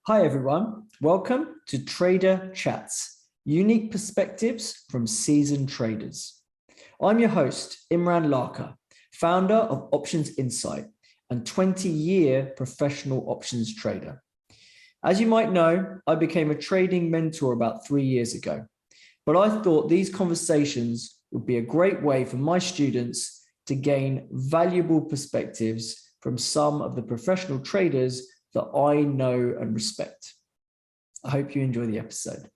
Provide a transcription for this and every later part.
Hi everyone, welcome to Trader Chats, unique perspectives from seasoned traders. I'm your host, Imran Lakha, founder of Options Insight and 20-year professional options trader. As you might know, I became a trading mentor about 3 years ago, but I thought these conversations would be a great way for my students to gain valuable perspectives from some of the professional traders that I know and respect. I hope you enjoy the episode.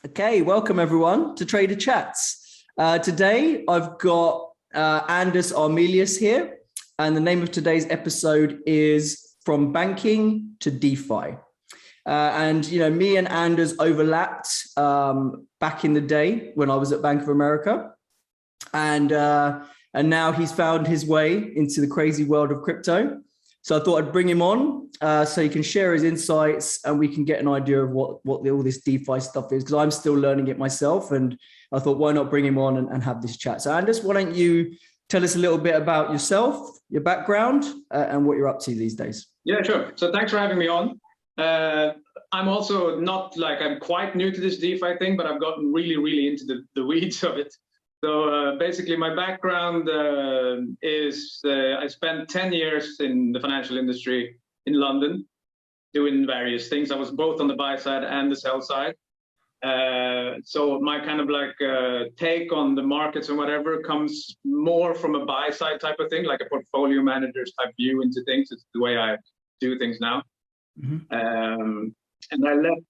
Okay, welcome everyone to Trader Chats. Today I've got Anders Armelius here, and the name of today's episode is From Banking to DeFi. And you know, me and Anders overlapped back in the day when I was at Bank of America, and now he's found his way into the crazy world of crypto. So I thought I'd bring him on so he can share his insights and we can get an idea of what all this DeFi stuff is, because I'm still learning it myself. And I thought, why not bring him on and have this chat? So Anders, why don't you tell us a little bit about yourself, your background, and what you're up to these days? Yeah, sure. So thanks for having me on. I'm also not like, I'm quite new to this DeFi thing, but I've gotten really into the weeds of it. So basically my background is I spent 10 years in the financial industry in London doing various things. I was both on the buy side and the sell side. So my kind of like take on the markets and whatever comes more from a buy side type of thing, like a portfolio manager's type view into things. It's the way I do things now. And I left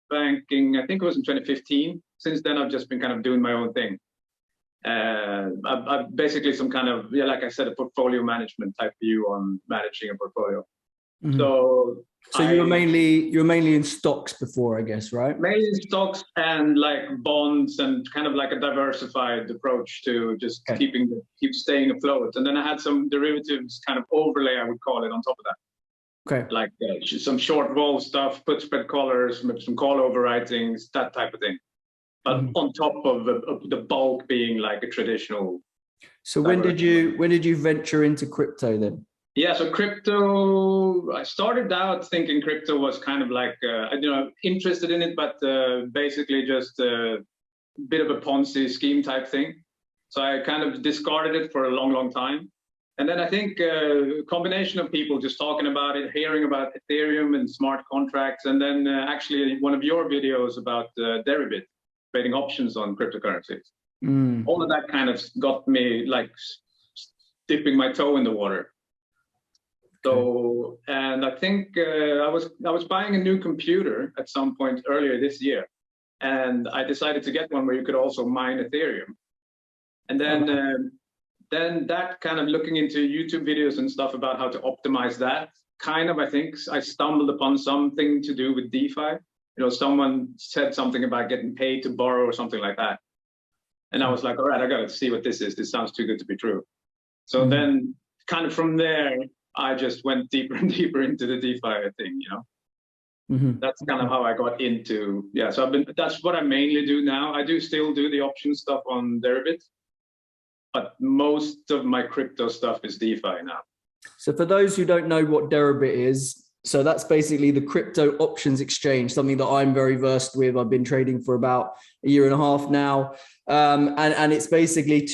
banking, I think it was in 2015. Since then, I've just been kind of doing my own thing. I've basically some kind of, like I said, a portfolio management type view on managing a portfolio. So you were mainly in stocks before, I guess, right? Mainly in stocks and like bonds and kind of like a diversified approach to just keep staying afloat. And then I had some derivatives kind of overlay, I would call it, on top of that. Okay. Like some short roll stuff, put spread collars, maybe some call overwritings, that type of thing. But on top of the bulk being like a traditional. So when did you venture into crypto then? Yeah, so crypto, I started out thinking crypto was kind of like, interested in it, but basically just a bit of a Ponzi scheme type thing. So I kind of discarded it for a long time. And then I think a combination of people just talking about it, hearing about Ethereum and smart contracts, and then actually one of your videos about Deribit, trading options on cryptocurrencies. All of that kind of got me like dipping my toe in the water. So, and I think I was buying a new computer at some point earlier this year, and I decided to get one where you could also mine Ethereum. And then that kind of looking into YouTube videos and stuff about how to optimize that, kind of, I think I stumbled upon something to do with DeFi. You know, someone said something about getting paid to borrow or something like that. And I was like, all right, I got to see what this is. This sounds too good to be true. So then kind of from there, I just went deeper and deeper into the DeFi thing, you know. That's kind of how I got into, so that's what I mainly do now. I do still do the option stuff on Deribit, but most of my crypto stuff is DeFi now. So for those who don't know what Deribit is, so that's basically the crypto options exchange, something that I'm very versed with. I've been trading for about a year and a half now. And it's basically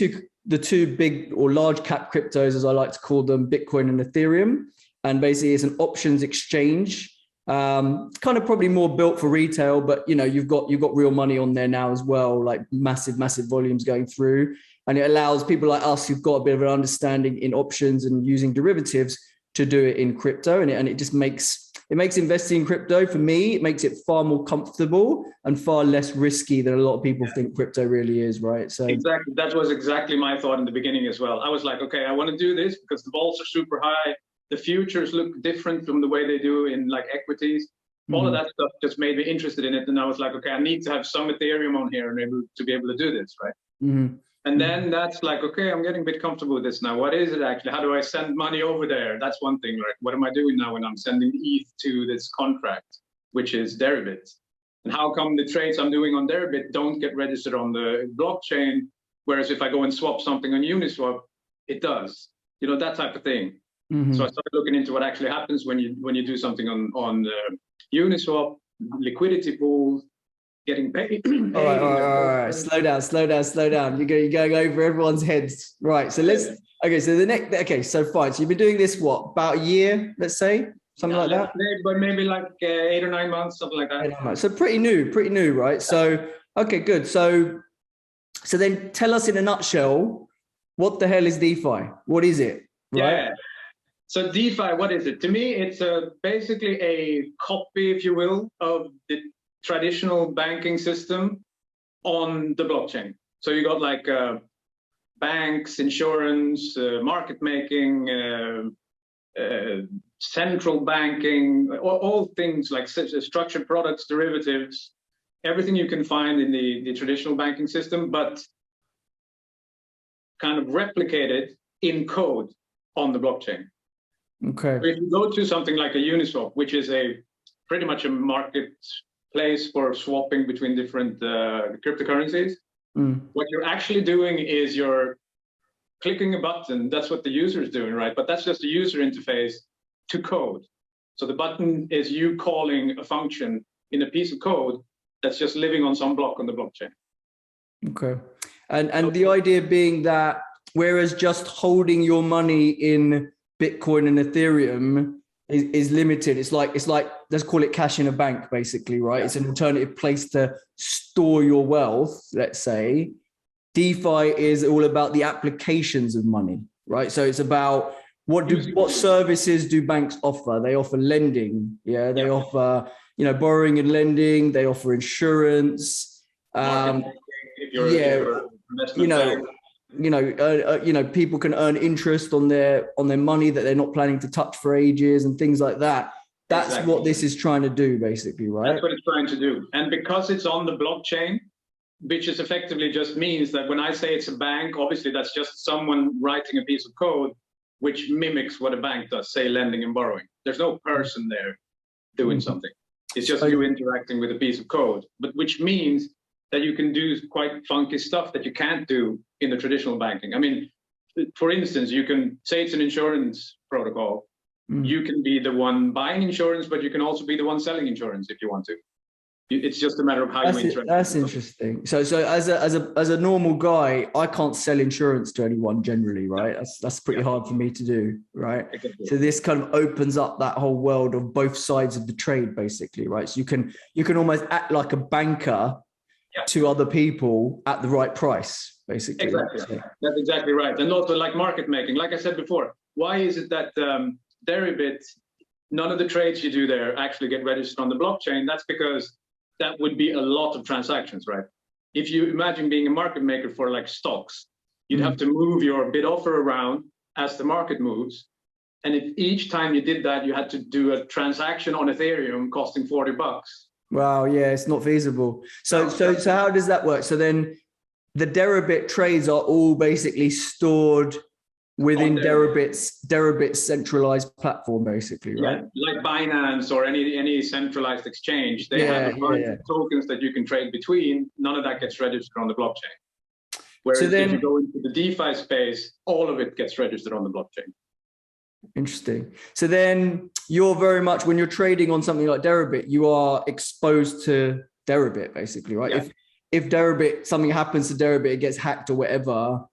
the two big or large cap cryptos, as I like to call them, Bitcoin and Ethereum. And basically it's an options exchange, kind of probably more built for retail, but you know, you've got real money on there now as well, like massive volumes going through. And it allows people like us who've got a bit of an understanding in options and using derivatives to do it in crypto. And it just makes investing in crypto, for me, it makes it far more comfortable and far less risky than a lot of people think crypto really is, right? So exactly, that was exactly my thought in the beginning as well. I was like, okay, I want to do this because the vaults are super high. The futures look different from the way they do in like equities. All of that stuff just made me interested in it. And I was like, okay, I need to have some Ethereum on here to be able to do this, right? And then that's like, okay, I'm getting a bit comfortable with this now. What is it actually? How do I send money over there? That's one thing. Like, what am I doing now when I'm sending ETH to this contract, which is Deribit? And how come the trades I'm doing on Deribit don't get registered on the blockchain? Whereas if I go and swap something on Uniswap, it does. You know, that type of thing. Mm-hmm. So I started looking into what actually happens when you do something on Uniswap, liquidity pools, getting paid. All right. Slow down. You're going over everyone's heads. Right. So okay. So fine. So you've been doing this, what, about a year, let's say? Something like that? But maybe like 8 or 9 months, something like that. So pretty new, right? So, okay, good. So then tell us in a nutshell, what the hell is DeFi? What is it? Right? Yeah. So DeFi, what is it? To me, it's basically a copy, if you will, of the traditional banking system on the blockchain. So you got like banks, insurance, market making, central banking, all things like structured products, derivatives, everything you can find in the traditional banking system, but kind of replicated in code on the blockchain. Okay. So if you go to something like a Uniswap, which is pretty much a marketplace for swapping between different cryptocurrencies, what you're actually doing is you're clicking a button. That's what the user is doing, right? But that's just a user interface to code. So the button is you calling a function in a piece of code that's just living on some block on the blockchain. Okay. And the idea being that whereas just holding your money in Bitcoin and Ethereum is limited, it's like let's call it cash in a bank, basically, right? Yeah. It's an alternative place to store your wealth, let's say. DeFi is all about the applications of money, right? So it's about what services do banks offer? They offer lending, they offer borrowing and lending. They offer insurance. People can earn interest on their money that they're not planning to touch for ages and things like that. That's exactly what this is trying to do, basically, right? That's what it's trying to do. And because it's on the blockchain, which is effectively just means that when I say it's a bank, obviously that's just someone writing a piece of code which mimics what a bank does, say lending and borrowing. There's no person there doing something. It's just you interacting with a piece of code, but which means that you can do quite funky stuff that you can't do in the traditional banking. I mean, for instance, you can say it's an insurance protocol. You can be the one buying insurance, but you can also be the one selling insurance if you want to. It's just a matter of how you interact. That's interesting. So as a normal guy, I can't sell insurance to anyone generally, right? That's pretty hard for me to do, right? Exactly. So this kind of opens up that whole world of both sides of the trade, basically, right? So you can almost act like a banker to other people at the right price, basically. Exactly. Right? That's exactly right. And also like market making, like I said before, why is it that Deribit, none of the trades you do there actually get registered on the blockchain? That's because that would be a lot of transactions, right? If you imagine being a market maker for like stocks, you'd have to move your bid offer around as the market moves. And if each time you did that, you had to do a transaction on Ethereum costing $40. Wow, yeah, it's not feasible. So how does that work? So then the Deribit trades are all basically stored within Deribit's centralized platform, basically, right? Yeah, like Binance or any centralized exchange. They have a bunch of tokens that you can trade between. None of that gets registered on the blockchain. Whereas if you go into the DeFi space, all of it gets registered on the blockchain. Interesting. So then you're very much, when you're trading on something like Deribit, you are exposed to Deribit, basically, right? Yeah. If Deribit, something happens to Deribit, it gets hacked or whatever,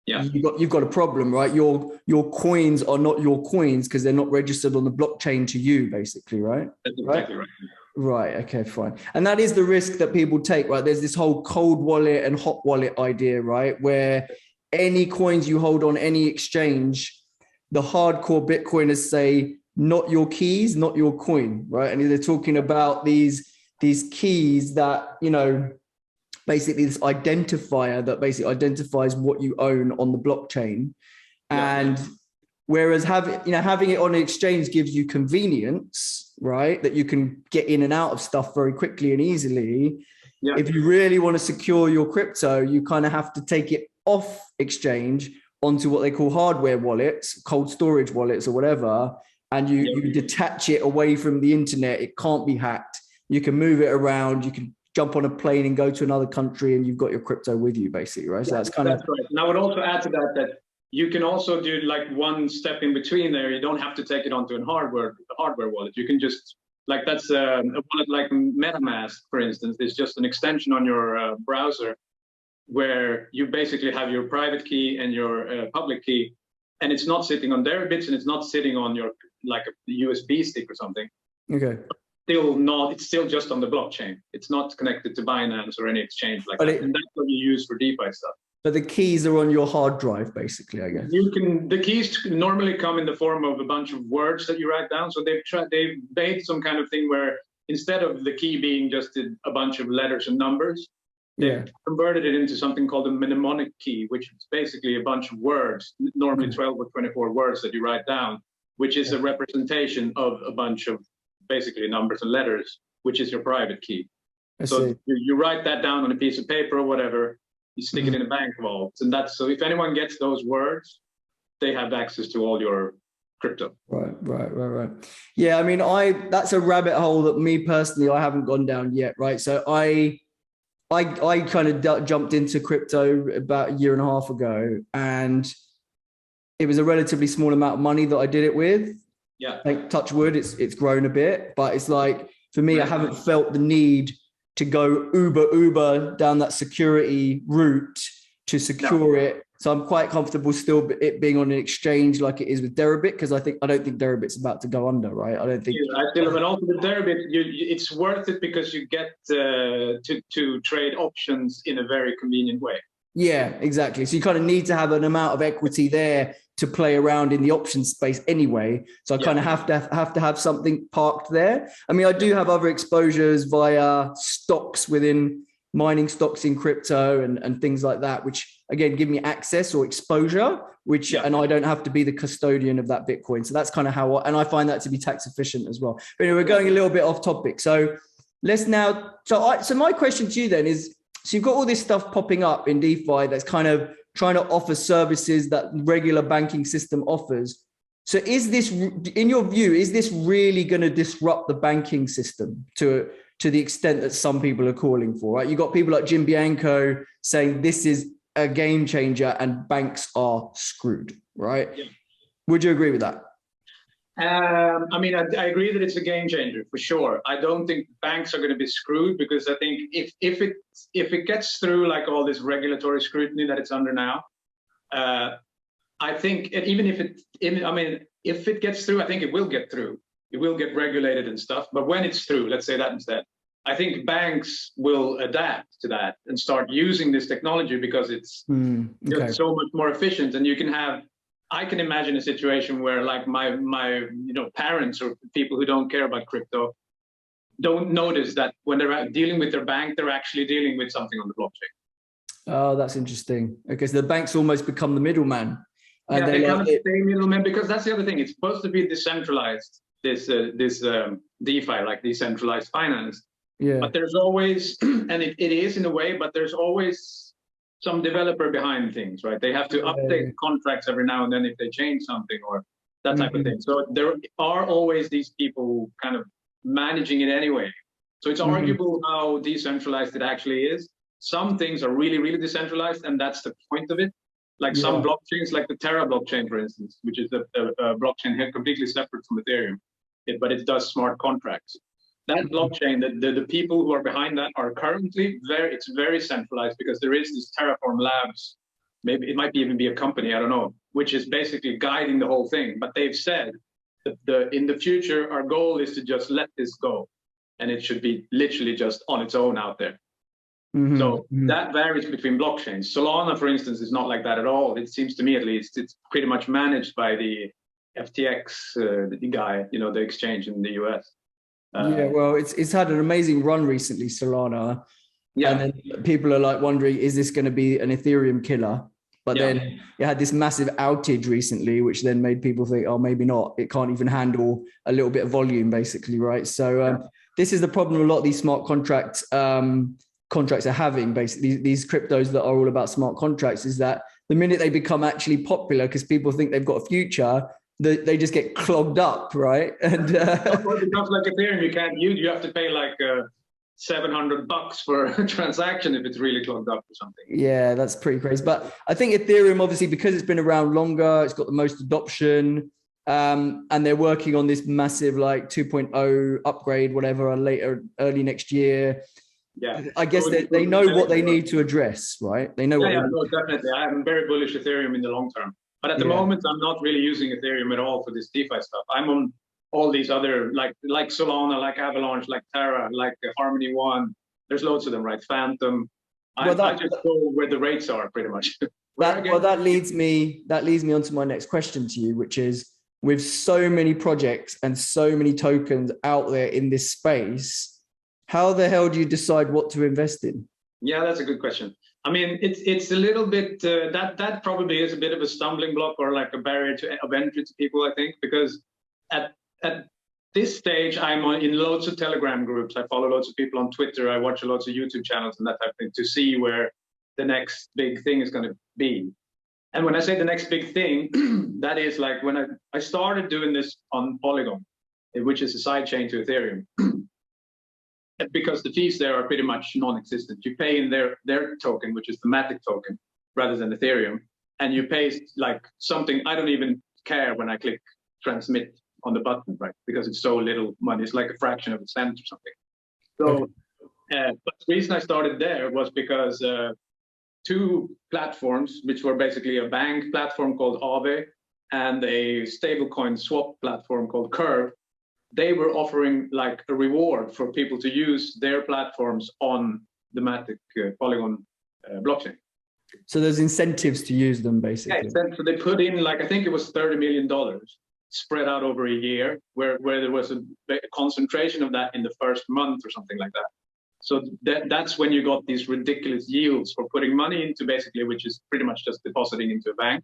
you've got a problem, right? Your coins are not your coins because they're not registered on the blockchain to you, basically, right? That's exactly right. Right. Okay, fine. And that is the risk that people take, right? There's this whole cold wallet and hot wallet idea, right? Where any coins you hold on any exchange, the hardcore Bitcoiners say, not your keys, not your coin, right? And they're talking about these keys that, basically this identifier that basically identifies what you own on the blockchain. And whereas having it on an exchange gives you convenience, right? That you can get in and out of stuff very quickly and easily. Yeah. If you really want to secure your crypto, you kind of have to take it off exchange onto what they call hardware wallets, cold storage wallets or whatever, and you detach it away from the internet, it can't be hacked. You can move it around, you can jump on a plane and go to another country and you've got your crypto with you basically, right? So that's kind of right. And I would also add to that you can also do like one step in between there. You don't have to take it onto a hardware wallet. You can just like that's a wallet like MetaMask, for instance. It's just an extension on your browser where you basically have your private key and your public key, and it's not sitting on Deribits and it's not sitting on your like a USB stick or something. Okay. It's still just on the blockchain. It's not connected to Binance or any exchange like that. And that's what you use for DeFi stuff. But the keys are on your hard drive, basically, I guess. The keys normally come in the form of a bunch of words that you write down. So they've made some kind of thing where instead of the key being just a bunch of letters and numbers, they've converted it into something called a mnemonic key, which is basically a bunch of words, normally 12 or 24 words that you write down, which is a representation of a bunch of basically numbers and letters, which is your private key. So you write that down on a piece of paper or whatever, you stick it in a bank vault. And that's, so if anyone gets those words, they have access to all your crypto. Right. Yeah, I mean, that's a rabbit hole that me personally, I haven't gone down yet, right? So I kind of jumped into crypto about a year and a half ago, and it was a relatively small amount of money that I did it with. Yeah. Like touch wood, it's grown a bit, but it's like, for me, I haven't felt the need to go uber down that security route to secure it. So I'm quite comfortable still it being on an exchange like it is with Deribit, because I don't think Deribit's about to go under, right? I don't think. Yeah, I feel, and also with Deribit, it's worth it because you get to trade options in a very convenient way. Yeah, exactly. So you kind of need to have an amount of equity there to play around in the option space anyway. So I kind of have to have something parked there. I mean, I do have other exposures via stocks within mining stocks in crypto and things like that, which again, give me access or exposure, and I don't have to be the custodian of that Bitcoin. So that's kind of how, and I find that to be tax efficient as well. But anyway, we're going a little bit off topic. So let's now, so my question to you then is, so you've got all this stuff popping up in DeFi that's kind of trying to offer services that regular banking system offers. So is this, in your view, is this really going to disrupt the banking system to the extent that some people are calling for, right? You've got people like Jim Bianco saying this is a game changer and banks are screwed, right? Yeah. Would you agree with that? I mean, I agree that it's a game changer for sure. I don't think banks are going to be screwed, because I think if it gets through like all this regulatory scrutiny that it's under now, I think if it gets through, I think it will get through. It will get regulated and stuff. But when it's through, let's say that instead, I think banks will adapt to that and start using this technology because it's just so much more efficient. And I can imagine a situation where like my parents or people who don't care about crypto don't notice that when they're dealing with their bank, they're actually dealing with something on the blockchain. Oh, that's interesting. Okay, so the banks almost become the middleman. Yeah, they kind of stay middleman, because that's the other thing. It's supposed to be decentralized, this DeFi, like decentralized finance. Yeah. But there's always, and it is in a way, but there's always some developer behind things, right? They have to update contracts every now and then if they change something or that type of thing. So there are always these people kind of managing it anyway. So it's arguable how decentralized it actually is. Some things are really, really decentralized, and that's the point of it. Like some blockchains, like the Terra blockchain, for instance, which is a blockchain here completely separate from Ethereum, but it does smart contracts. That blockchain, the people who are behind that are currently it's very centralized, because there is this Terraform Labs, maybe it might even be a company, I don't know, which is basically guiding the whole thing. But they've said that in the future, our goal is to just let this go, and it should be literally just on its own out there. That varies between blockchains. Solana, for instance, is not like that at all. It seems to me, at least, it's pretty much managed by the FTX the guy, the exchange in the US. Yeah, well, it's had an amazing run recently, Solana. Yeah. And then people are like wondering, is this going to be an Ethereum killer? But then it had this massive outage recently, which then made people think, oh, maybe not. It can't even handle a little bit of volume, basically, right? So this is the problem with a lot of these smart contract contracts are having, basically these cryptos that are all about smart contracts, is that the minute they become actually popular because people think they've got a future, they just get clogged up, right? And because like Ethereum, you have to pay like $700 for a transaction if it's really clogged up or something. Yeah, that's pretty crazy. But I think Ethereum, obviously, because it's been around longer, it's got the most adoption, and they're working on this massive like 2.0 upgrade, whatever, early next year. Yeah, I guess they know what they need to address, right? They know what. Yeah, no, definitely. I'm very bullish Ethereum in the long term, but at the moment, I'm not really using Ethereum at all for this DeFi stuff. I'm on all these other like Solana, like Avalanche, like Terra, like Harmony One. There's loads of them, right? Phantom. I just go where the rates are, pretty much. That leads me onto my next question to you, which is, with so many projects and so many tokens out there in this space, how the hell do you decide what to invest in? Yeah, that's a good question. I mean, it's a little bit that probably is a bit of a stumbling block or like a barrier of entry to people, I think, because at this stage, I'm in loads of Telegram groups. I follow loads of people on Twitter. I watch lots of YouTube channels and that type of thing to see where the next big thing is going to be. And when I say the next big thing, that is like when I started doing this on Polygon, which is a side chain to Ethereum, because the fees there are pretty much non-existent. You pay in their token, which is the Matic token, rather than Ethereum, and you pay like something. I don't even care when I click transmit on the button, right? Because it's so little money. It's like a fraction of a cent or something. So, but the reason I started there was because two platforms, which were basically a bank platform called Aave and a stablecoin swap platform called Curve, they were offering like a reward for people to use their platforms on the Matic Polygon blockchain. So there's incentives to use them, basically. Yeah, so they put in like, I think it was $30 million spread out over a year, where there was a concentration of that in the first month or something like that. So that's when you got these ridiculous yields for putting money into, basically, which is pretty much just depositing into a bank.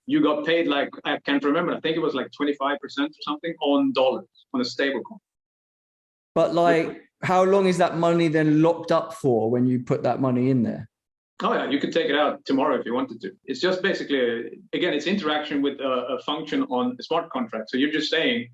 You got paid like, I can't remember, I think it was like 25% or something on dollars, on a stable coin. But like, how long is that money then locked up for when you put that money in there? Oh yeah, you could take it out tomorrow if you wanted to. It's just basically, again, it's interaction with a function on a smart contract. So you're just saying,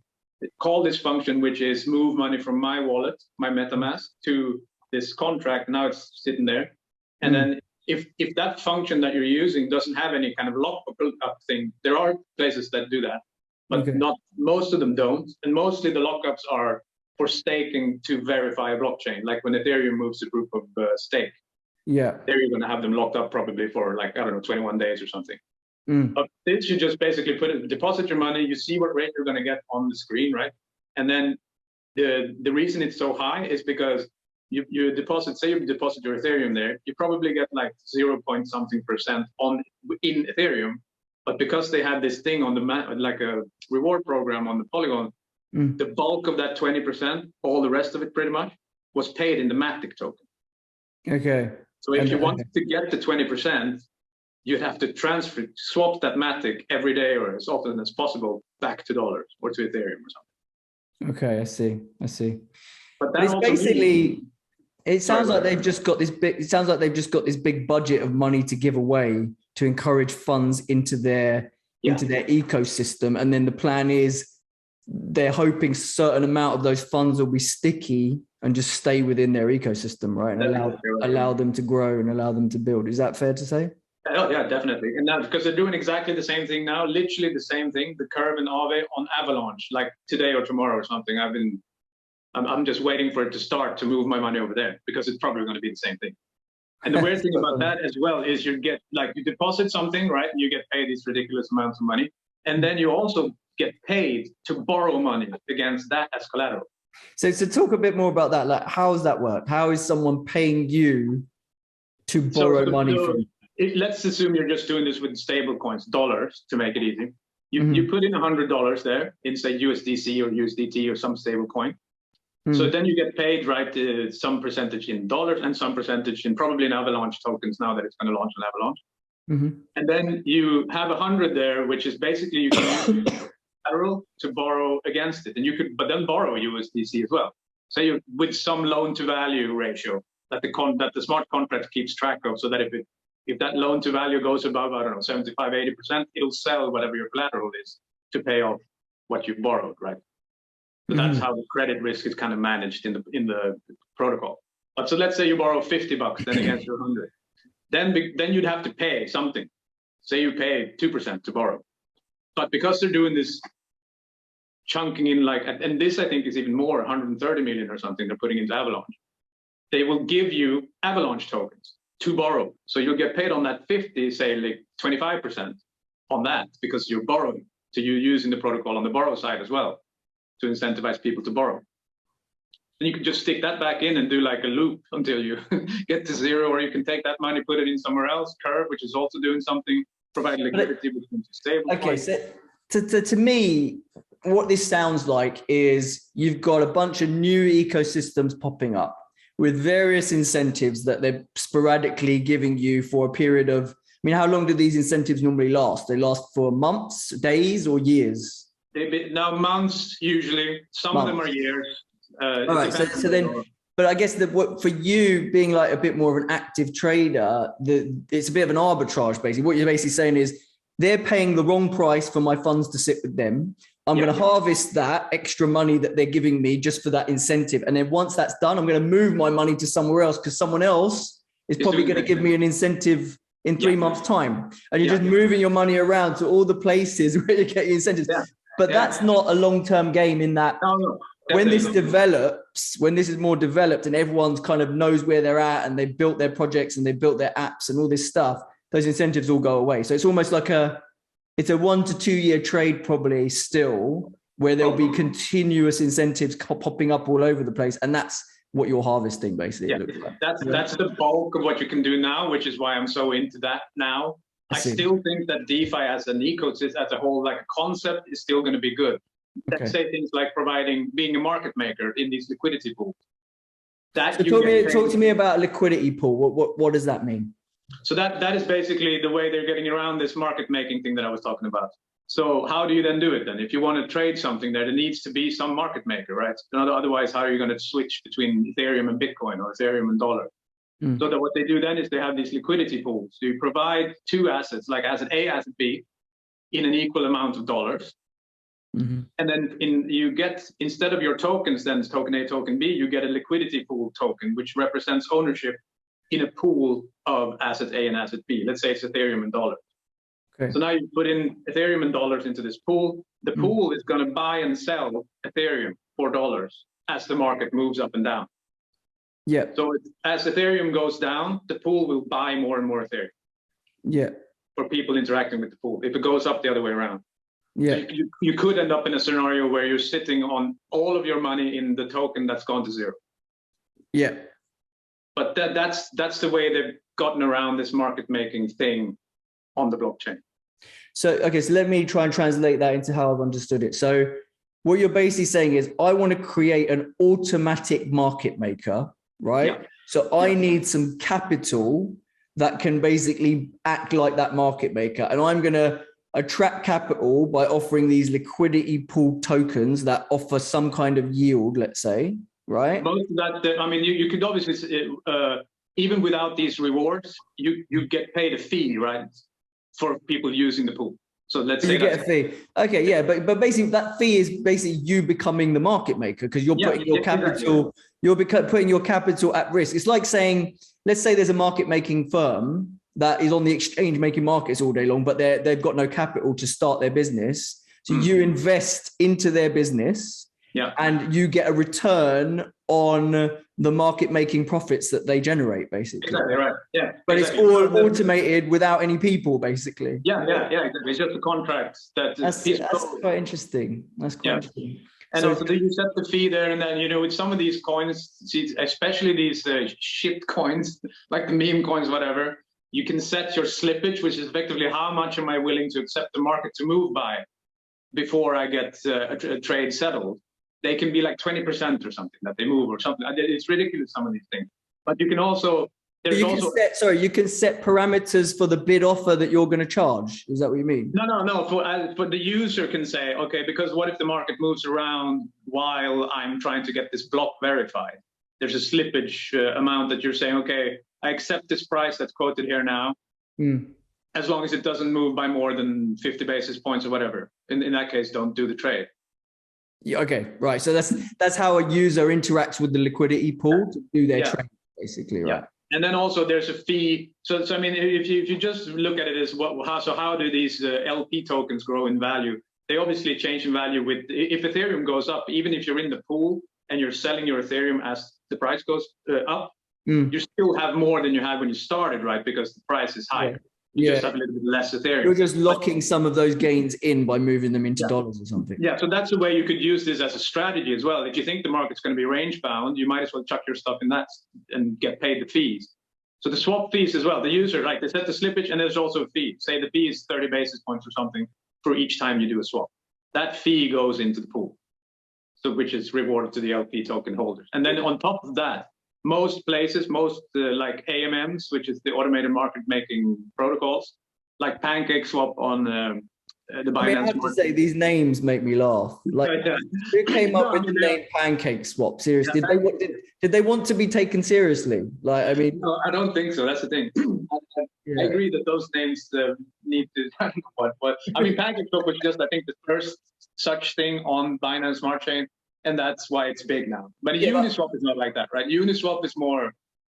call this function, which is move money from my wallet, my MetaMask, to this contract. Now it's sitting there. And then if that function that you're using doesn't have any kind of lockup thing, there are places that do that, but not most of them don't. And mostly the lockups are for staking to verify a blockchain, like when Ethereum moves to proof of stake. Yeah, there you're going to have them locked up probably for like, I don't know, 21 days or something. But this, you just basically deposit your money, you see what rate you're going to get on the screen, right? And then the reason it's so high is because you deposit, say you deposit your Ethereum there, you probably get like 0 point something percent in Ethereum. But because they had this thing on the like a reward program on the Polygon, the bulk of that 20%, all the rest of it pretty much, was paid in the Matic token. Okay. So if you wanted to get the 20%, you'd have to swap that Matic every day or as often as possible back to dollars or to Ethereum or something. Okay, I see. But it's basically, it sounds like they've just got this big. It sounds like they've just got this big budget of money to give away to encourage funds into their ecosystem, and then the plan is they're hoping a certain amount of those funds will be sticky and just stay within their ecosystem, right? And allow them to grow and allow them to build. Is that fair to say? Oh, yeah, definitely. And now, because they're doing exactly the same thing now, literally the same thing, the Curve and Aave on Avalanche, like today or tomorrow or something. I'm just waiting for it to start to move my money over there, because it's probably going to be the same thing. And the weird thing about that as well is you deposit something, right? And you get paid these ridiculous amounts of money. And then you also get paid to borrow money against that as collateral. So talk a bit more about that. Like, how does that work? How is someone paying you to borrow money from you? Let's assume you're just doing this with stable coins, dollars, to make it easy. You put in $100 there in, say, USDC or USDT or some stable coin. So then you get paid, right, some percentage in dollars and some percentage in probably in Avalanche tokens now that it's going to launch on Avalanche. And then you have 100 there, which is basically you can use collateral to borrow against it. And you could, but then borrow USDC as well. So with some loan to value ratio. that the smart contract keeps track of, so that if that loan to value goes above, I don't know, 75, 80%, it'll sell whatever your collateral is to pay off what you've borrowed, right? So that's how the credit risk is kind of managed in the protocol. But so let's say you borrow $50 then against your 100, then you'd have to pay something. Say you pay 2% to borrow, but because they're doing this chunking in, like, and this I think is even more, 130 million or something they're putting into Avalanche. They will give you Avalanche tokens to borrow. So you'll get paid on that 50, say like 25% on that, because you're borrowing. So you're using the protocol on the borrow side as well to incentivize people to borrow. And you can just stick that back in and do like a loop until you get to zero, or you can take that money, put it in somewhere else, Curve, which is also doing something, provide liquidity between stable. Okay, so to me, what this sounds like is you've got a bunch of new ecosystems popping up with various incentives that they're sporadically giving you for a period of, I mean, how long do these incentives normally last? They last for months, days, or years? Now months usually, some of them are years. All right, so then, but I guess that what for you being like a bit more of an active trader, it's a bit of an arbitrage basically. What you're basically saying is they're paying the wrong price for my funds to sit with them. I'm going to harvest that extra money that they're giving me just for that incentive. And then once that's done, I'm going to move my money to somewhere else because someone else is probably going to give me an incentive in 3 months' time. And you're just moving your money around to all the places where you get your incentives. But that's not a long-term game in that. No. When this develops, when this is more developed and everyone's kind of knows where they're at and they've built their projects and they've built their apps and all this stuff, those incentives all go away. So it's almost like it's a 1 to 2 year trade probably still, where there'll be continuous incentives popping up all over the place. And that's what you're harvesting basically. Like. That's the bulk of what you can do now, which is why I'm so into that now. I still think that DeFi as an ecosystem, as a whole, like a concept, is still going to be good. Let's say things like being a market maker in these liquidity pools. So talk to me about liquidity pool. What does that mean? So that is basically the way they're getting around this market making thing that I was talking about. So how do you then do it then? If you want to trade something there needs to be some market maker, right? Otherwise, how are you going to switch between Ethereum and Bitcoin or Ethereum and dollar? So that what they do then is they have these liquidity pools. So you provide two assets, like asset A, asset B, in an equal amount of dollars. And then you get, instead of your tokens, then token A, token B, you get a liquidity pool token, which represents ownership in a pool of asset A and asset B. Let's say it's Ethereum and dollars. So now you put in Ethereum and dollars into this pool. The pool is going to buy and sell Ethereum for dollars as the market moves up and down. So as Ethereum goes down, the pool will buy more and more Ethereum. For people interacting with the pool. If it goes up the other way around. So you could end up in a scenario where you're sitting on all of your money in the token that's gone to zero. But that's the way they've gotten around this market making thing on the blockchain. So let me try and translate that into how I've understood it. So what you're basically saying is I want to create an automatic market maker, right? So I need some capital that can basically act like that market maker. And I'm going to attract capital by offering these liquidity pool tokens that offer some kind of yield, let's say, right? Most of that, I mean, you could obviously, even without these rewards, you get paid a fee, right? For people using the pool. So let's say you get a fee. Okay, but basically that fee is basically you becoming the market maker because you're putting your capital, you're putting your capital at risk. It's like saying, let's say there's a market making firm that is on the exchange making markets all day long, but they've got no capital to start their business. So you invest into their business and you get a return on the market making profits that they generate, basically. Exactly right. But it's all automated without any people, basically. Exactly. It's just a contract that's quite interesting. That's quite interesting. And also you set the fee there, and then with some of these coins, especially these shit coins, like the meme coins, whatever, you can set your slippage, which is effectively how much am I willing to accept the market to move by before I get a trade settled. They can be like 20% or something that they move or something. It's ridiculous, some of these things. But you can also, you can set parameters for the bid offer that you're going to charge. Is that what you mean? No. For the user can say, okay, because what if the market moves around while I'm trying to get this block verified? there's a slippage amount that you're saying, okay, I accept this price that's quoted here now, as long as it doesn't move by more than 50 basis points or whatever. In that case, don't do the trade. Yeah, okay, right. So that's how a user interacts with the liquidity pool to do their trade, basically, right? Yeah. And then also there's a fee. So I mean, if you just look at it as how do these LP tokens grow in value? They obviously change in value with, if Ethereum goes up, even if you're in the pool and you're selling your Ethereum as the price goes up, you still have more than you had when you started, right? Because the price is higher. You just have a little bit less Ethereum. You're just locking some of those gains in by moving them into dollars or something. Yeah, so that's the way you could use this as a strategy as well. If you think the market's going to be range bound, you might as well chuck your stuff in that and get paid the fees. So the swap fees as well, the user, like they set the slippage and there's also a fee. Say the fee is 30 basis points or something for each time you do a swap. That fee goes into the pool, so which is rewarded to the LP token holders. And then on top of that, most places, like AMMs, which is the automated market making protocols, like PancakeSwap on the Binance. I mean, I have to say, these names make me laugh. Like, who came up with the name PancakeSwap? Seriously, did they want to be taken seriously? Like, I mean, no, I don't think so. That's the thing. I agree that those names need to. I don't know what. I mean, PancakeSwap was just, I think, the first such thing on Binance Smart Chain. And that's why it's big now. But Uniswap is not like that, right? Uniswap is more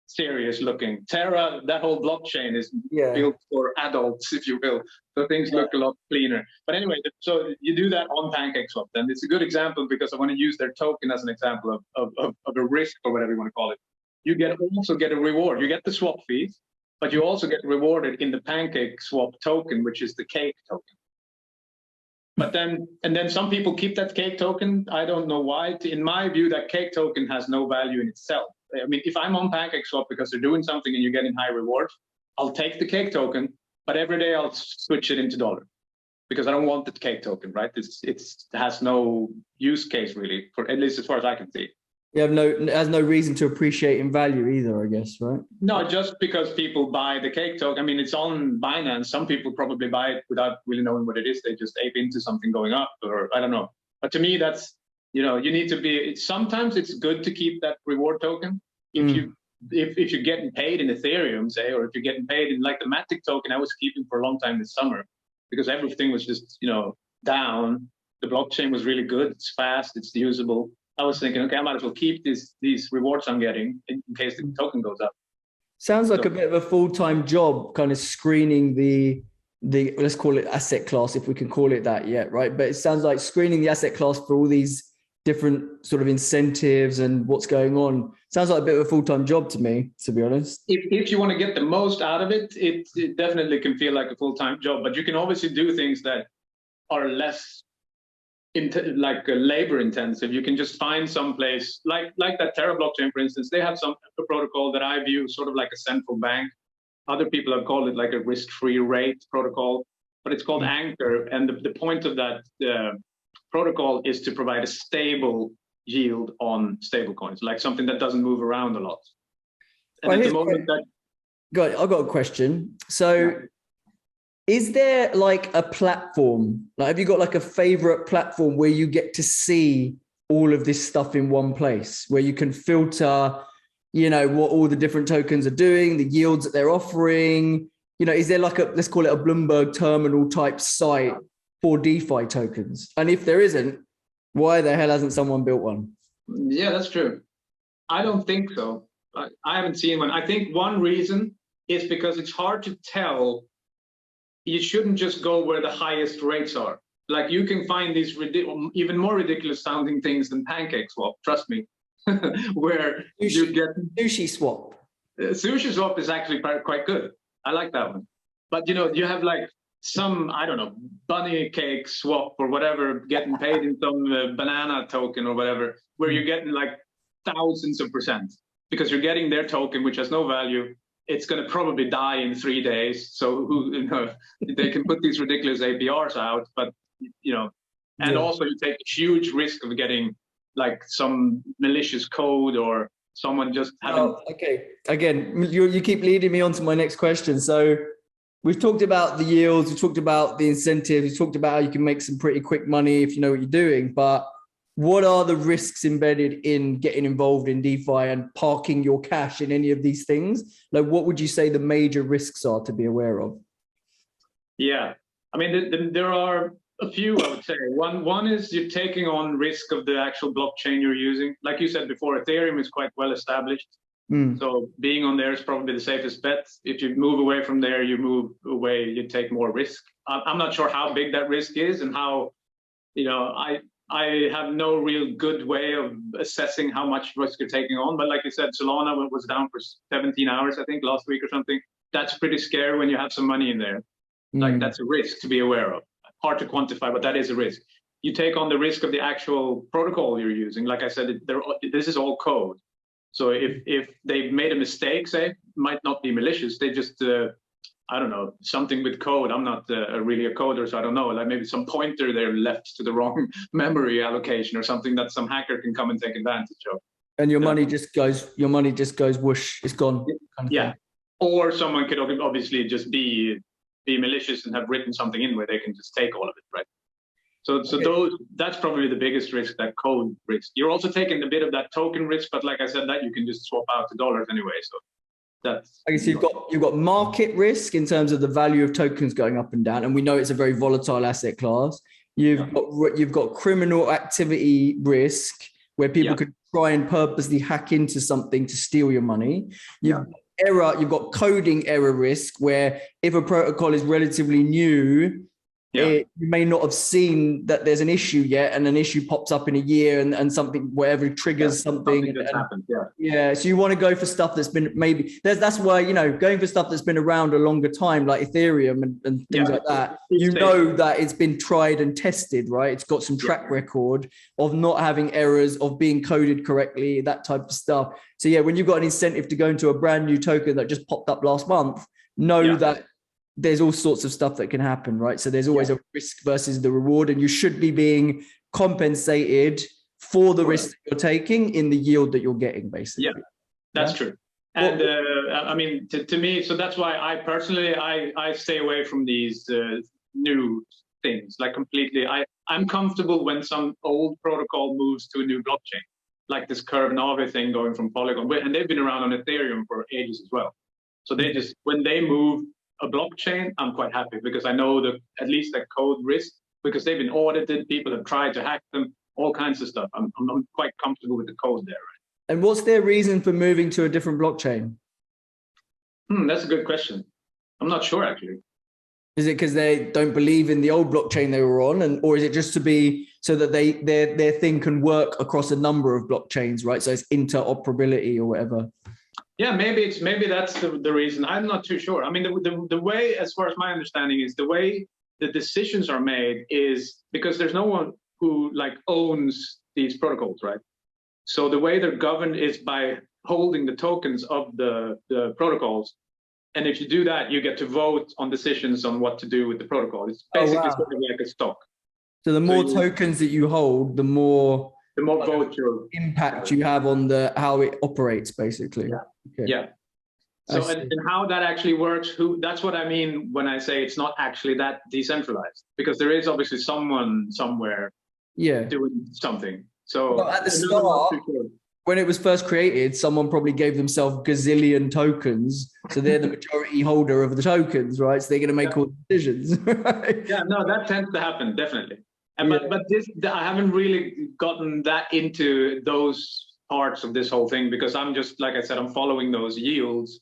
serious looking. Terra, that whole blockchain is built for adults, if you will. So things look a lot cleaner. But anyway, so you do that on PancakeSwap. Then it's a good example because I want to use their token as an example of a risk or whatever you want to call it. You also get a reward. You get the swap fees, but you also get rewarded in the PancakeSwap token, which is the cake token. But then some people keep that cake token. I don't know why. In my view, that cake token has no value in itself. I mean, if I'm on PancakeSwap because they're doing something and you're getting high rewards, I'll take the cake token, but every day I'll switch it into dollar because I don't want the cake token, right? It has no use case really, for at least as far as I can see. It has no reason to appreciate in value either, I guess, right? No, just because people buy the cake token. I mean, it's on Binance. Some people probably buy it without really knowing what it is. They just ape into something going up, or I don't know. But to me, that's, you need to be. Sometimes it's good to keep that reward token if you're getting paid in Ethereum, say, or if you're getting paid in like the Matic token. I was keeping for a long time this summer because everything was just down. The blockchain was really good. It's fast. It's usable. I was thinking, okay, I might as well keep these rewards I'm getting in case the token goes up. Sounds like a bit of a full-time job, kind of screening the let's call it asset class, if we can call it that yet, right? But it sounds like screening the asset class for all these different sort of incentives and what's going on. Sounds like a bit of a full-time job to me, to be honest. If you want to get the most out of it, it definitely can feel like a full-time job. But you can obviously do things that are less labor intensive. You can just find some place like that Terra blockchain, for instance. They have a protocol that I view sort of like a central bank. Other people have called it like a risk-free rate protocol, but it's called Anchor. And the point of that protocol is to provide a stable yield on stable coins, like something that doesn't move around a lot. And at the moment I've got a question. So is there like a platform? Like, have you got like a favorite platform where you get to see all of this stuff in one place, where you can filter, what all the different tokens are doing, the yields that they're offering? Is there like let's call it a Bloomberg terminal type site for DeFi tokens? And if there isn't, why the hell hasn't someone built one? Yeah, that's true. I don't think so. I haven't seen one. I think one reason is because it's hard to tell. You shouldn't just go where the highest rates are. Like, you can find these even more ridiculous sounding things than PancakeSwap, trust me, where you get Sushi Swap. Sushi Swap is actually quite good. I like that one. But you have like some, I don't know, bunny cake swap or whatever, getting paid in some banana token or whatever, where you're getting like thousands of %, because you're getting their token, which has no value. It's going to probably die in 3 days. So they can put these ridiculous APRs out, but and also you take a huge risk of getting like some malicious code or someone just having. Oh, okay. Again, you keep leading me on to my next question. So we've talked about the yields, we talked about the incentives, we talked about how you can make some pretty quick money if you know what you're doing. But what are the risks embedded in getting involved in DeFi and parking your cash in any of these things? Like, what would you say the major risks are to be aware of? Yeah, I mean, there are a few, I would say. One is you're taking on risk of the actual blockchain you're using. Like you said before, Ethereum is quite well established. So being on there is probably the safest bet. If you move away from there, you move away, you take more risk. I'm not sure how big that risk is and how, I have no real good way of assessing how much risk you're taking on. But like you said, Solana was down for 17 hours, I think, last week or something. That's pretty scary when you have some money in there. Like, that's a risk to be aware of. Hard to quantify, but that is a risk. You take on the risk of the actual protocol you're using. Like I said, this is all code. So if they've made a mistake, say, it might not be malicious. They just, I don't know, something with code. I'm not really a coder, so I don't know. Like maybe some pointer there left to the wrong memory allocation or something that some hacker can come and take advantage of. And your money just goes whoosh, it's gone. Yeah. Or someone could obviously just be malicious and have written something in where they can just take all of it, right? So that's probably the biggest risk, that code risk. You're also taking a bit of that token risk, but like I said, that you can just swap out to dollars anyway. So that's, I guess you've got market risk in terms of the value of tokens going up and down, and we know it's a very volatile asset class. You've got criminal activity risk where people could try and purposely hack into something to steal your money. You've got coding error risk where if a protocol is relatively new, you may not have seen that there's an issue yet, and an issue pops up in a year and something, whatever triggers something. Happened, so you want to go for stuff that's been that's why, going for stuff that's been around a longer time, like Ethereum and things like that. That it's been tried and tested, right? It's got some track record of not having errors, of being coded correctly, that type of stuff. So when you've got an incentive to go into a brand new token that just popped up last month, that there's all sorts of stuff that can happen, right? So there's always a risk versus the reward, and you should be being compensated for the risk that you're taking in the yield that you're getting, basically. Yeah, that's true. And I mean, to me, so that's why I personally, I stay away from these new things, like completely. I'm comfortable when some old protocol moves to a new blockchain, like this Curve Nave thing going from Polygon, and they've been around on Ethereum for ages as well. So they just, when they move a blockchain, I'm quite happy because I know at least that code risk, because they've been audited, people have tried to hack them, all kinds of stuff. I'm quite comfortable with the code there. Right? And what's their reason for moving to a different blockchain? That's a good question. I'm not sure, actually. Is it because they don't believe in the old blockchain they were on, or is it just to be so that their thing can work across a number of blockchains, right? So it's interoperability or whatever. Yeah, maybe that's the reason. I'm not too sure. I mean, the way, as far as my understanding is, the way the decisions are made is because there's no one who owns these protocols, right? So the way they're governed is by holding the tokens of the protocols. And if you do that, you get to vote on decisions on what to do with the protocol. It's basically sort of like a stock. So the more tokens that you hold, the more vote impact you have on how it operates, basically. Yeah. So and how that actually works, that's what I mean when I say it's not actually that decentralized, because there is obviously someone somewhere doing something. So at the start, when it was first created, someone probably gave themselves gazillion tokens. So they're the majority holder of the tokens, right? So they're going to make all the decisions. Right? Yeah, no, that tends to happen, definitely. But I haven't really gotten that into those parts of this whole thing, because I'm just, like I said, I'm following those yields,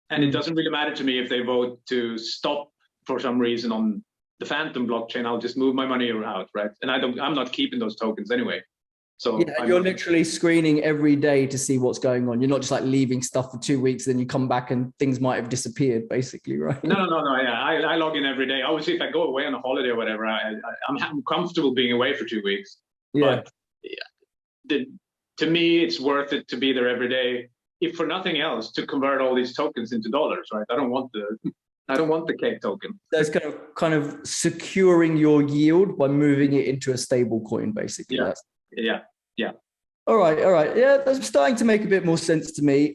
and it doesn't really matter to me if they vote to stop for some reason on the Phantom blockchain. I'll just move my money around, right? And I'm not keeping those tokens anyway. So you're literally screening every day to see what's going on. You're not just leaving stuff for 2 weeks, then you come back and things might have disappeared, basically, right? No. Yeah, I log in every day. Obviously, if I go away on a holiday or whatever, I'm comfortable being away for 2 weeks. Yeah. But to me, it's worth it to be there every day, if for nothing else, to convert all these tokens into dollars, right? I don't want the cake token. That's kind of securing your yield by moving it into a stable coin, basically. Yeah. All right. Yeah, that's starting to make a bit more sense to me.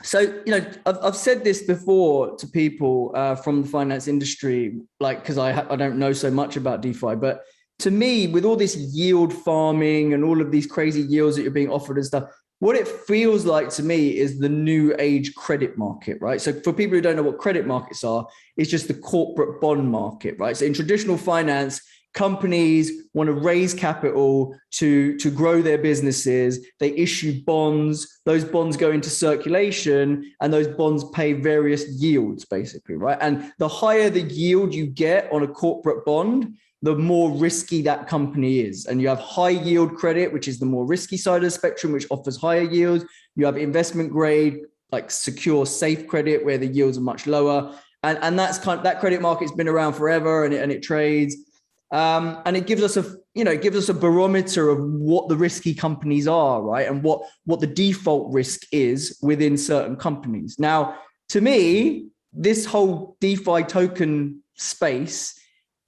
So, I've said this before to people from the finance industry, because I don't know so much about DeFi, but to me, with all this yield farming and all of these crazy yields that you're being offered and stuff, what it feels like to me is the new age credit market, right? So for people who don't know what credit markets are, it's just the corporate bond market, right? So in traditional finance, companies want to raise capital to grow their businesses. They issue bonds. Those bonds go into circulation, and those bonds pay various yields, basically, right? And the higher the yield you get on a corporate bond, the more risky that company is. And you have high yield credit, which is the more risky side of the spectrum, which offers higher yields. You have investment grade, like secure, safe credit, where the yields are much lower. And that's that credit market's been around forever, and it trades. And it gives us a barometer of what the risky companies are, right? And what the default risk is within certain companies. Now, to me, this whole DeFi token space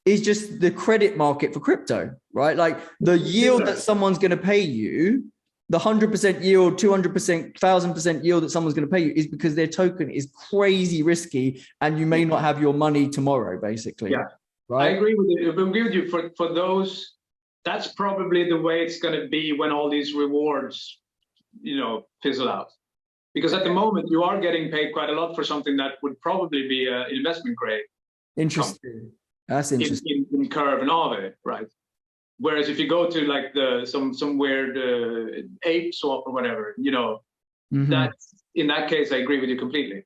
is just the credit market for crypto, right? Like the yield that someone's going to pay you, the 100% yield, 200%, 1000% yield that someone's going to pay you is because their token is crazy risky, and you may not have your money tomorrow, basically. Yeah. Right? I agree with you. I agree with you. For those, that's probably the way it's going to be when all these rewards, fizzle out. Because at the moment, you are getting paid quite a lot for something that would probably be an investment grade. Interesting. Company. That's interesting. In Curve and Aave, right? Whereas if you go to like some weird ape swap or whatever, that's in that case, I agree with you completely.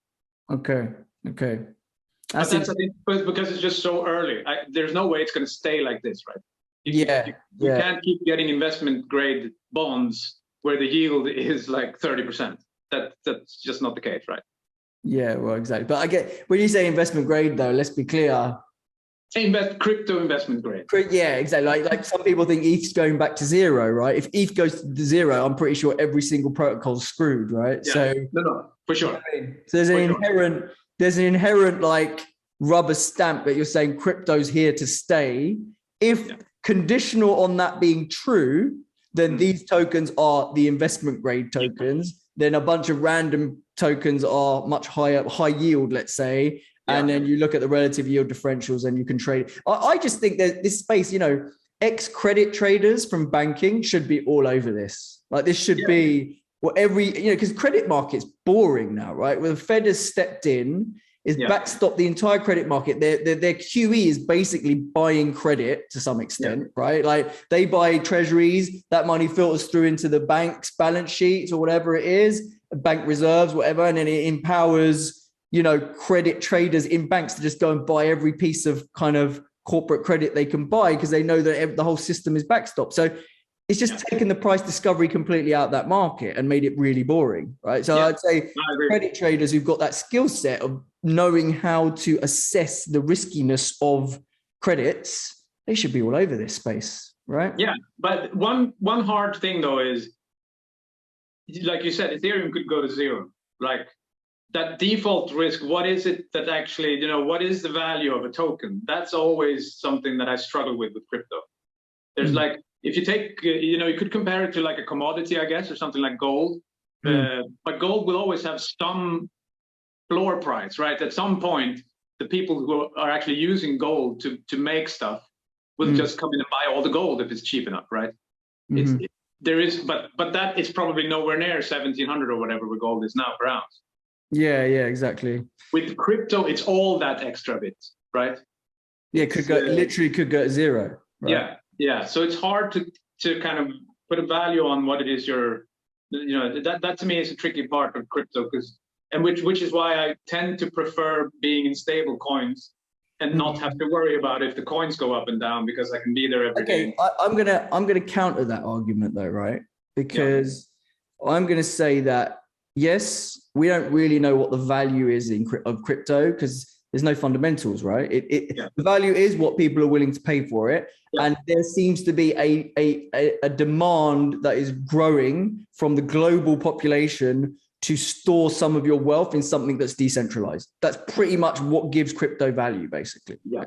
Okay. I think because it's just so early. There's no way it's going to stay like this, right? You can't keep getting investment grade bonds where the yield is like 30%. That's just not the case, right? Yeah, well, exactly. But I get when you say investment grade, though. Let's be clear. Crypto investment grade. Yeah, exactly. Like some people think ETH's going back to zero, right? If ETH goes to zero, I'm pretty sure every single protocol's screwed, right? Yeah. So no, for sure. So there's an inherent like rubber stamp that you're saying crypto's here to stay. If conditional on that being true, then these tokens are the investment grade tokens. Then a bunch of random tokens are much high yield, let's say. And then you look at the relative yield differentials and you can trade. I just think that this space, ex-credit traders from banking should be all over this. Like this should be because credit market's boring now, right? Where the Fed has stepped in, is backstop the entire credit market. Their QE is basically buying credit to some extent, right? Like they buy treasuries, that money filters through into the bank's balance sheets or whatever it is, bank reserves, whatever, and then it empowers credit traders in banks to just go and buy every piece of kind of corporate credit they can buy because they know that the whole system is backstopped. So it's just taken the price discovery completely out of that market and made it really boring, right? So I'd say credit traders who've got that skill set of knowing how to assess the riskiness of credits, they should be all over this space, right? Yeah, but one hard thing though is, like you said, Ethereum could go to zero. Like that default risk, what is it that actually, what is the value of a token? That's always something that I struggle with crypto. There's like, if you take, you could compare it to like a commodity, I guess, or something like gold. But gold will always have some floor price, right? At some point, the people who are actually using gold to make stuff will just come in and buy all the gold if it's cheap enough, right? There is, but that is probably nowhere near 1,700 or whatever where gold is now per ounce. Yeah, exactly. With crypto, it's all that extra bit, right? Yeah, literally could go to zero. Right? Yeah. So it's hard to kind of put a value on what it is that to me is a tricky part of crypto which is why I tend to prefer being in stable coins and not have to worry about if the coins go up and down because I can be there every day. I'm gonna counter that argument though, right? Because I'm gonna say that yes, we don't really know what the value is of crypto because there's no fundamentals, right? The value is what people are willing to pay for it. And there seems to be a demand that is growing from the global population to store some of your wealth in something that's decentralized. That's pretty much what gives crypto value, basically. Yeah.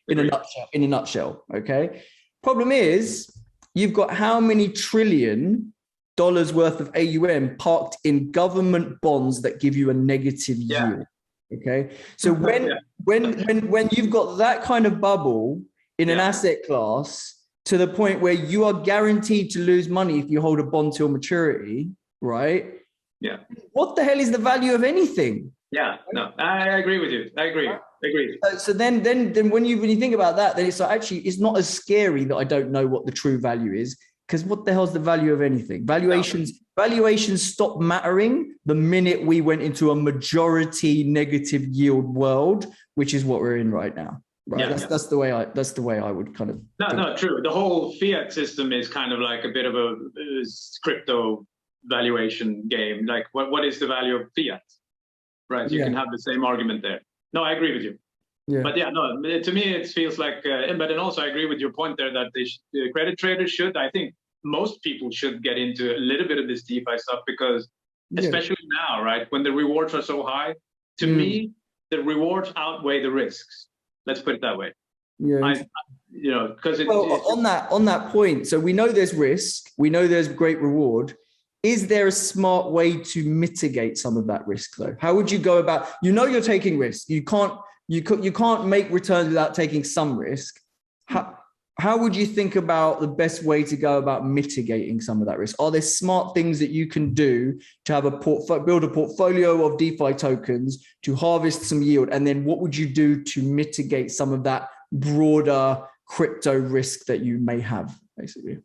In a nutshell, okay? Problem is, you've got how many $trillion worth of AUM parked in government bonds that give you a negative yield. Okay. So when you've got that kind of bubble in an asset class, to the point where you are guaranteed to lose money if you hold a bond till maturity, right? Yeah. What the hell is the value of anything? Yeah, no, I agree with you. I agree. So then when you think about that, then it's like, actually, it's not as scary that I don't know what the true value is, because what the hell's the value of anything? Valuations stop mattering the minute we went into a majority negative yield world, which is what we're in right now. Right. Yeah, that's the way I would kind of. No, true. The whole fiat system is kind of like a bit of a crypto valuation game. Like, what is the value of fiat? Right. You can have the same argument there. No, I agree with you. Yeah. But yeah, no, to me, it feels like, but then also I agree with your point there that the credit traders should, I think most people should get into a little bit of this DeFi stuff, because especially now, right, when the rewards are so high, to me, the rewards outweigh the risks. Let's put it that way. Yeah. Because on that point, so we know there's risk, we know there's great reward. Is there a smart way to mitigate some of that risk, though? How would you go about? You're taking risk. You can't make returns without taking some risk. How would you think about the best way to go about mitigating some of that risk? Are there smart things that you can do to have build a portfolio of DeFi tokens to harvest some yield? And then what would you do to mitigate some of that broader crypto risk that you may have, basically?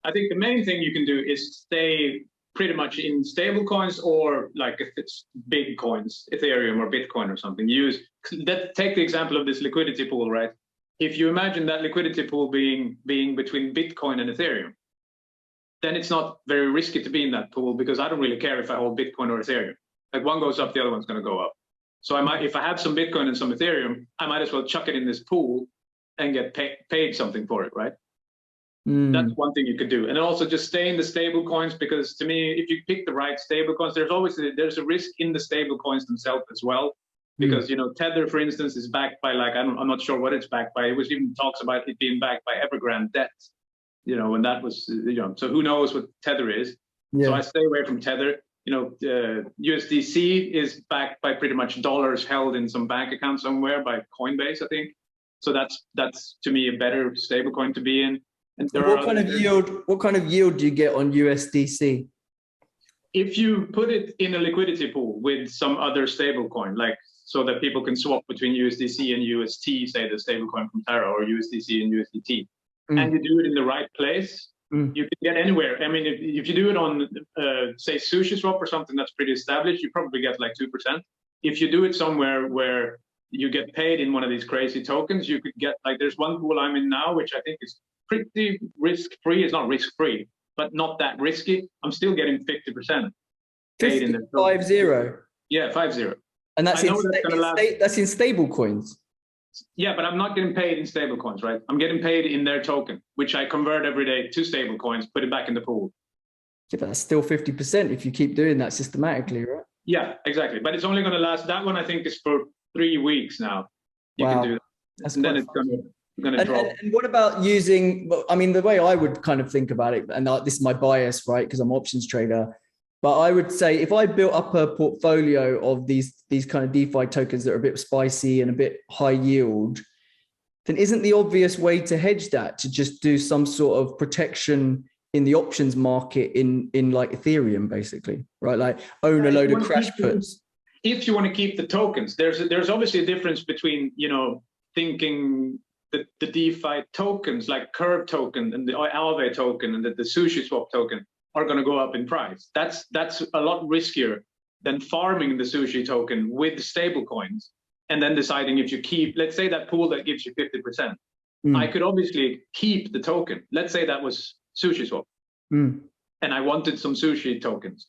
I think the main thing you can do is stay pretty much in stable coins, or like if it's big coins, Ethereum or Bitcoin or something. Take the example of this liquidity pool, right? If you imagine that liquidity pool being between Bitcoin and Ethereum, then it's not very risky to be in that pool, because I don't really care if I hold Bitcoin or Ethereum. Like, one goes up, the other one's going to go up. So if I have some Bitcoin and some Ethereum, I might as well chuck it in this pool and get paid something for it, right? That's one thing you could do. And also just stay in the stable coins, because to me, if you pick the right stable coins, there's a risk in the stable coins themselves as well. Because, Tether, for instance, is backed by, like, I'm not sure what it's backed by. It was even talks about it being backed by Evergrande debt, when that was, so who knows what Tether is. Yeah. So I stay away from Tether. USDC is backed by pretty much dollars held in some bank account somewhere by Coinbase, I think. So that's to me a better stable coin to be in. And what kind of yield do you get on USDC? If you put it in a liquidity pool with some other stable coin, like, so that people can swap between USDC and UST, say the stable coin from Terra, or USDC and USDT, and you do it in the right place, you can get anywhere. I mean, if you do it on, say, SushiSwap or something that's pretty established, you probably get like 2%. If you do it somewhere where you get paid in one of these crazy tokens, you could get, like, there's one pool I'm in now, which I think is pretty risk-free. It's not risk-free, but not that risky. I'm still getting 50% paid in the 50. Yeah, 50. And that's in stable coins. Yeah, but I'm not getting paid in stable coins, right? I'm getting paid in their token, which I convert every day to stable coins, put it back in the pool. Yeah, but that's still 50% if you keep doing that systematically, right? Yeah, exactly. But it's only going to last. That one, I think, is for 3 weeks now. You can do that. That's and then it's going to drop. And what about using, I mean, the way I would kind of think about it, and this is my bias, right? Because I'm an options trader. But I would say if I built up a portfolio of these kind of DeFi tokens that are a bit spicy and a bit high yield, then isn't the obvious way to hedge that to just do some sort of protection in the options market in like Ethereum, basically, right? Like own a load of crash puts. If you want to keep the tokens, there's obviously a difference between, thinking the DeFi tokens like Curve token and the Aave token and the SushiSwap token are going to go up in price. That's a lot riskier than farming the Sushi token with stable coins and then deciding if you keep, let's say that pool that gives you 50%. I could obviously keep the token. Let's say that was SushiSwap. And I wanted some Sushi tokens.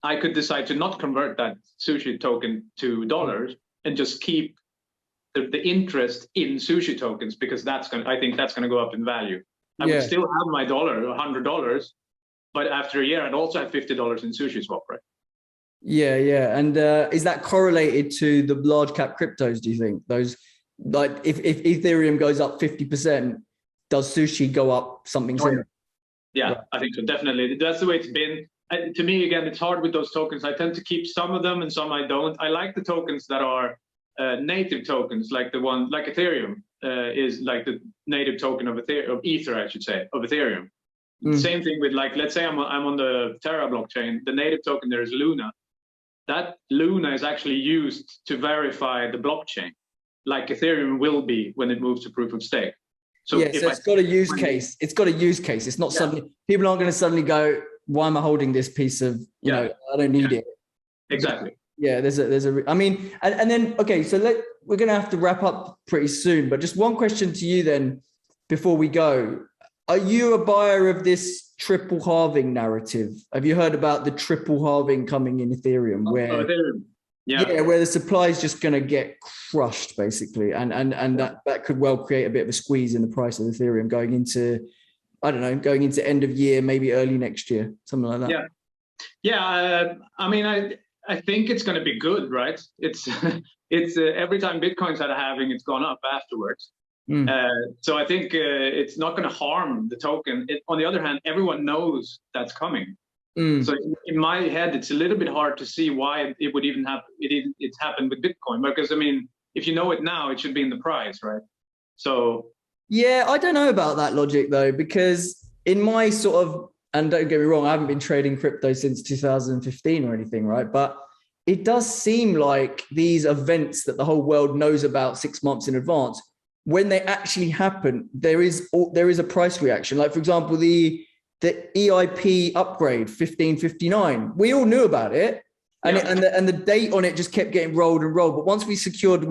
I could decide to not convert that Sushi token to dollars and just keep the interest in Sushi tokens, because I think that's going to go up in value. I would still have my $100, but after a year, I'd also have $50 in SushiSwap, right? Yeah. And is that correlated to the large cap cryptos, do you think? Those, like, if Ethereum goes up 50%, does Sushi go up something similar? Yeah, right. I think so, definitely. That's the way it's been. To me, again, it's hard with those tokens. I tend to keep some of them and some I don't. I like the tokens that are native tokens, like the one, like Ethereum. is like the native token of Ether, I should say, of Ethereum. Same thing with, like, let's say I'm on the Terra blockchain. The native token there is Luna. That Luna is actually used to verify the blockchain, like Ethereum will be when it moves to proof of stake. So yeah, so it's got a use case. It's got a use case. It's not suddenly, people aren't going to suddenly go, why am I holding this piece of, you know, I don't need it. Exactly. Yeah, I mean, and then, okay, so we're going to have to wrap up pretty soon, but just one question to you then, before we go. Are you a buyer of this triple halving narrative? Have you heard about the triple halving coming in Ethereum, where where the supply is just going to get crushed, basically, and that could well create a bit of a squeeze in the price of Ethereum going into, I don't know, going into end of year, maybe early next year, something like that. I mean, I think it's going to be good, right? It's every time Bitcoin's had a halving, it's gone up afterwards. So I think it's not going to harm the token. On the other hand, everyone knows that's coming. So in my head, it's a little bit hard to see why it would even happen. It's happened with Bitcoin, because I mean, if you know it now, it should be in the price, right? So yeah, I don't know about that logic though, because in my sort of, and don't get me wrong, I haven't been trading crypto since 2015 or anything, right? But it does seem like these events that the whole world knows about 6 months in advance, when they actually happen, there is a price reaction. Like, for example, the EIP upgrade 1559, we all knew about it, and and the date on it just kept getting rolled and rolled. But once we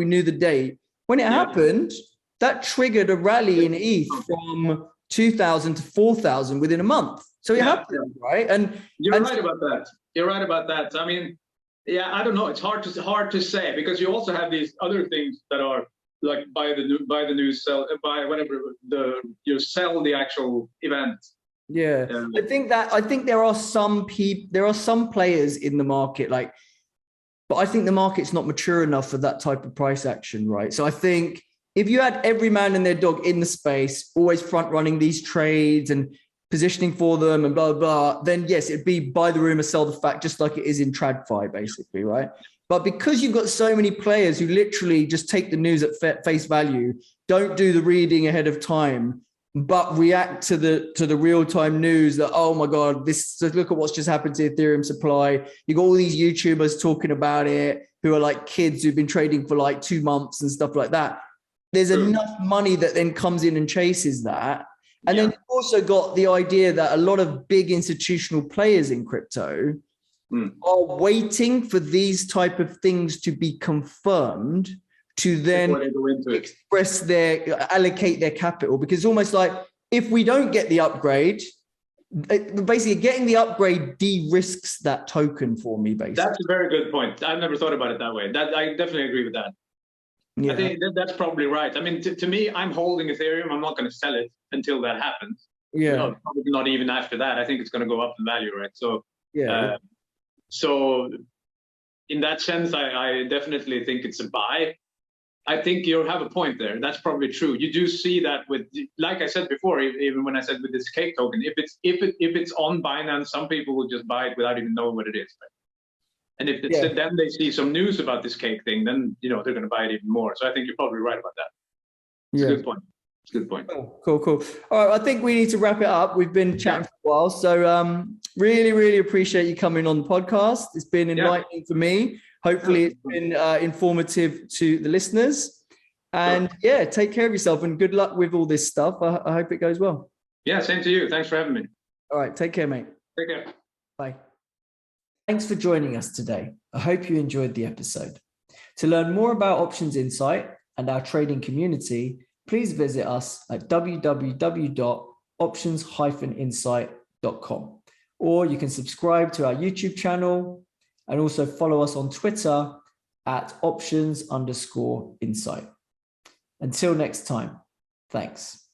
knew the date, when it happened, that triggered a rally in ETH from 2,000 to 4,000 within a month. So it happened, right? And you're right about that. You're right about that. I mean, I don't know. It's hard to say, because you also have these other things that are like buy the news, sell, buy whatever, you sell the actual event. I think there are some players in the market, like, but I think the market's not mature enough for that type of price action, right? So I think if you had every man and their dog in the space, always front running these trades and positioning for them and blah, blah, blah, then yes, it'd be buy the rumor, sell the fact, just like it is in TradFi, basically, right? But because you've got so many players who literally just take the news at face value, don't do the reading ahead of time, but react to the real-time news that, oh my God, look at what's just happened to Ethereum supply. You got all these YouTubers talking about it who are like kids who've been trading for like 2 months and stuff like that. There's enough money that then comes in and chases that. And then you've also got the idea that a lot of big institutional players in crypto are waiting for these type of things to be confirmed to then allocate their capital. Because it's almost like, if we don't get the upgrade, basically getting the upgrade de-risks that token for me, basically. That's a very good point. I've never thought about it that way. I definitely agree with that. I think that's probably right. I mean, to me, I'm holding Ethereum. I'm not going to sell it until that happens. Probably not even after that. I think it's going to go up in value, right? So so in that sense, I definitely think it's a buy. I think you have a point there. That's probably true. You do see that with, like I said before, even when I said with this cake token, if it's on Binance, some people will just buy it without even knowing what it is. Right? And if it's, then they see some news about this cake thing, then they're going to buy it even more. So I think you're probably right about that. It's a good point. It's a good point. Cool. All right, I think we need to wrap it up. We've been chatting for a while, so really appreciate you coming on the podcast. It's been enlightening for me. Hopefully, it's been informative to the listeners. And take care of yourself and good luck with all this stuff. I hope it goes well. Yeah, same to you. Thanks for having me. All right, take care, mate. Take care. Bye. Thanks for joining us today. I hope you enjoyed the episode. To learn more about Options Insight and our trading community, please visit us at www.options-insight.com, or you can subscribe to our YouTube channel and also follow us on Twitter at options_insight. Until next time, thanks.